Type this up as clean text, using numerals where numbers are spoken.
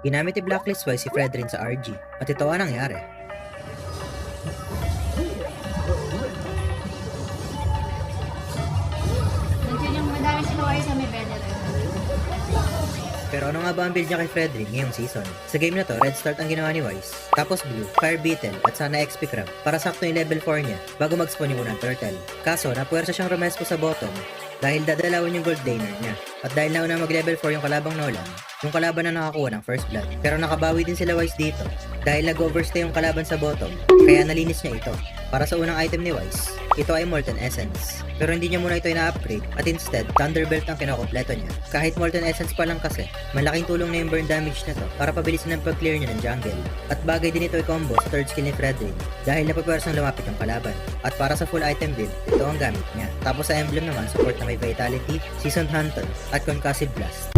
Ginamit ni Blacklist Wise si Fredrin sa RG at ito ang nangyari. Nandiyan yung madami sila wire sa may veteran. Pero ano nga ba ang build niya kay Fredrin ngayong season? Sa game na to, red start ang ginawa ni Wise, tapos blue, fire beetle, at sana XP crab para sakto yung level 4 niya bago mag-spawn yung unang turtle. Kaso, napuwersa siyang rumespo sa bottom dahil dadalawin yung gold laner niya. At dahil nauna mag-level 4 yung kalabang Nolan, yung kalaban na nakakuha ng first blood. Pero nakabawi din sila Wise dito dahil nag-overstay yung kalaban sa bottom, kaya nalinis niya ito. Para sa unang item ni Wise, ito ay Molten Essence. Pero hindi niya muna ito ina-upgrade at instead, Thunderbelt ang kinakompleto niya. Kahit Molten Essence pa lang kasi, malaking tulong na yung burn damage na to para pabilisin ang pag-clear niya ng jungle. At bagay din ito i-combo sa third skill ni Fredrin dahil napapwersang lumapit yung kalaban. At para sa full item build, ito ang gamit niya. Tapos sa emblem naman, support na may Vitality, Seasoned Hunter, at Concussive Blast.